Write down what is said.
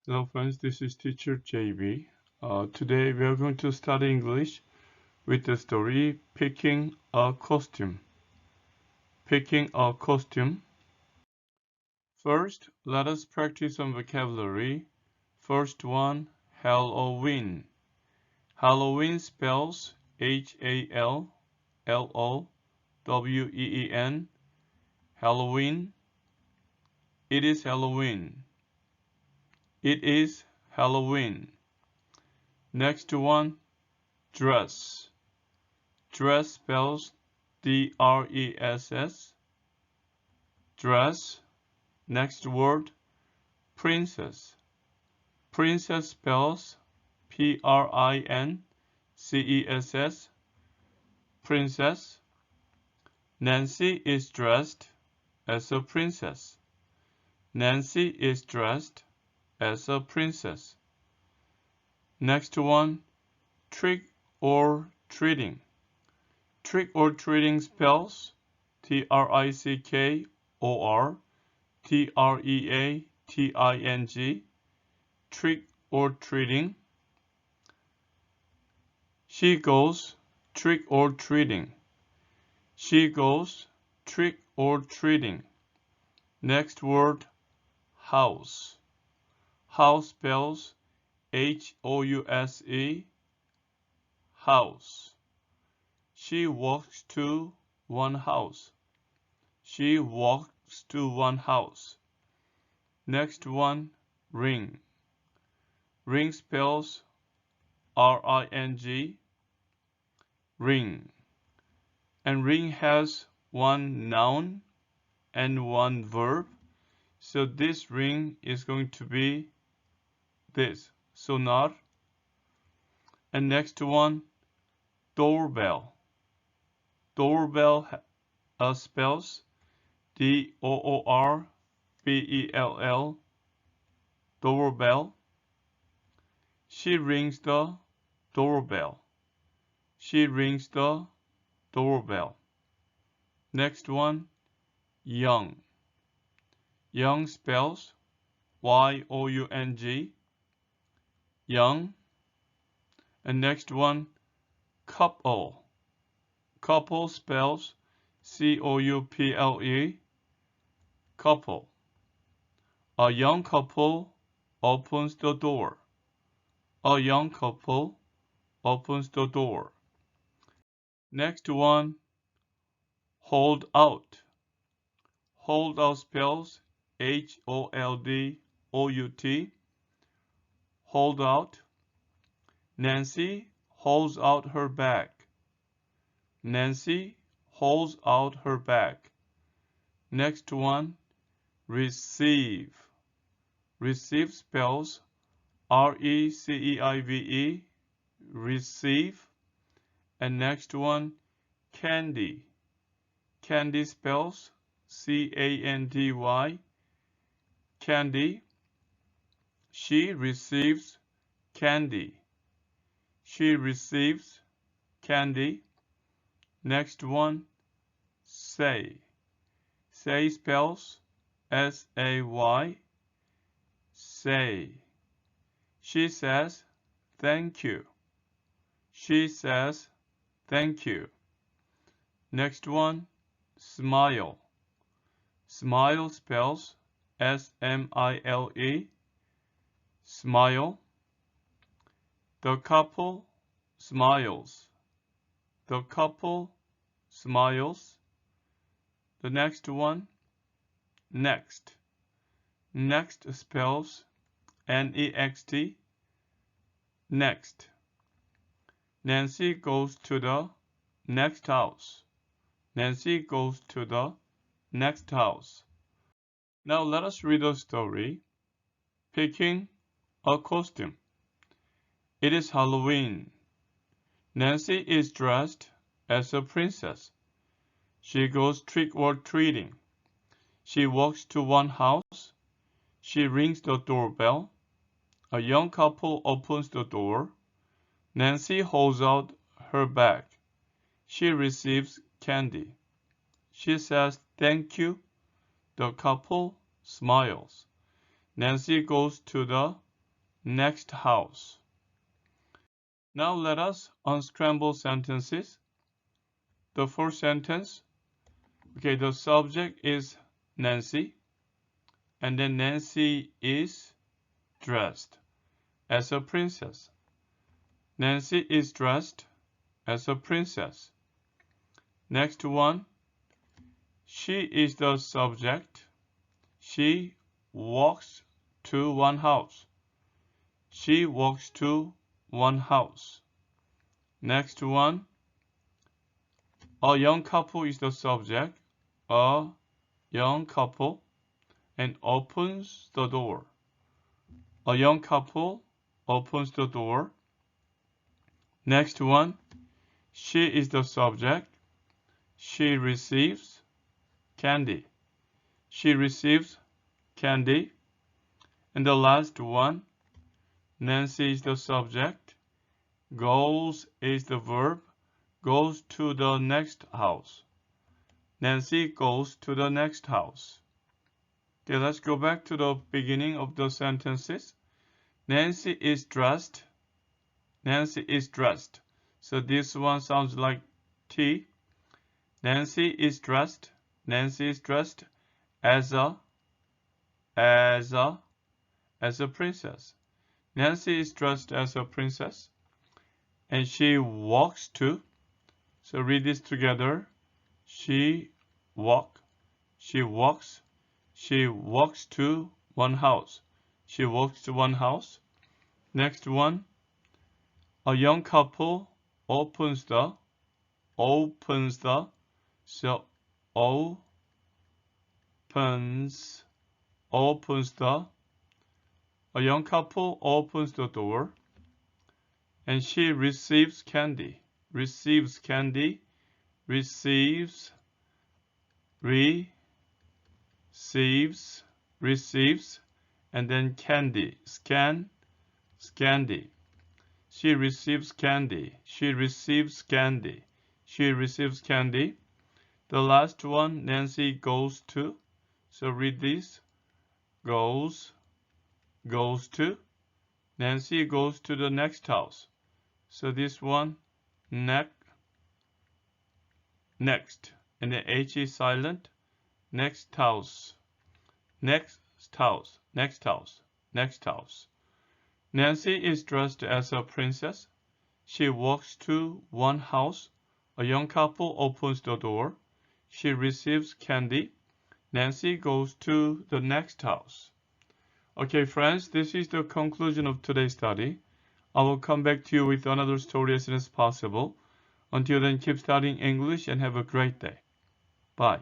Hello friends, this is teacher JB. Today we are going to study English with the story Picking a Costume. Picking a costume. First, let us practice some vocabulary. First one, Halloween. Halloween spells Halloween. Halloween. It is Halloween. It is Halloween. Next one, dress. Dress spells D-R-E-S-S. Dress. Next word, princess. Princess spells P-R-I-N-C-E-S-S. Princess. Nancy is dressed as a princess. Nancy is dressed as a princess. Next one, trick or treating. Trick or treating spells Trickor-treating. Trick or treating. She goes trick or treating. She goes trick or treating. Next word, house. House spells House. House. She walks to one house. She walks to one house. Next one, ring. Ring spells R-I-N-G. Ring. And ring has one noun and one verb. So this ring is going to be this, sonar. And next one, doorbell. Doorbell spells D-O-O-R-B-E-L-L. Doorbell. She rings the doorbell. She rings the doorbell. Next one, young. Young spells Y-O-U-N-G. Young. And next one, couple. Couple spells C-O-U-P-L-E. Couple. A young couple opens the door. A young couple opens the door. Next one, hold out. Hold out spells H-O-L-D-O-U-T. Hold out. Nancy holds out her bag. Nancy holds out her bag. Next one, receive. Receive spells R-E-C-E-I-V-E. Receive. And next one, candy. Candy spells C-A-N-D-Y. Candy. She receives candy. She receives candy. Next one, say. Say spells S-A-Y. Say. She says thank you. She says thank you. Next one, smile. Smile spells S-M-I-L-E. Smile. The couple smiles. The couple smiles. The next one, next. Next spells N-E-X-T. Next. Nancy goes to the next house. Nancy goes to the next house. Now let us read a story. Picking a costume. It is Halloween. Nancy is dressed as a princess. She goes trick-or-treating. She walks to one house. She rings the doorbell. A young couple opens the door. Nancy holds out her bag. She receives candy. She says thank you. The couple smiles. Nancy goes to the next house. Now let us unscramble sentences. The first sentence, okay, the subject is Nancy, and then Nancy is dressed as a princess. Nancy is dressed as a princess. Next one, she is the subject. She walks to one house. She walks to one house. Next one, a young couple is the subject. A young couple and opens the door. A young couple opens the door. Next one, she is the subject. She receives candy. She receives candy. And the last one, Nancy is the subject. Goes is the verb. Goes to the next house. Nancy goes to the next house. Okay, let's go back to the beginning of the sentences. Nancy is dressed. Nancy is dressed. So this one sounds like T. Nancy is dressed. Nancy is dressed as a princess. Nancy is dressed as a princess. And she walks to, so read this together. She walks to one house. She walks to one house. Next one, a young couple opens the, so opens the, a young couple opens the door, and she receives candy, receives, and then candy, scandy. She receives candy. She receives candy. She receives candy. The last one, Nancy goes to. So read this. Goes to. Nancy goes to the next house. So this one, next. And the H is silent. Next house. Next house. Nancy is dressed as a princess. She walks to one house. A young couple opens the door. She receives candy. Nancy goes to the next house. Okay, friends, this is the conclusion of today's study. I will come back to you with another story as soon as possible. Until then, keep studying English and have a great day. Bye.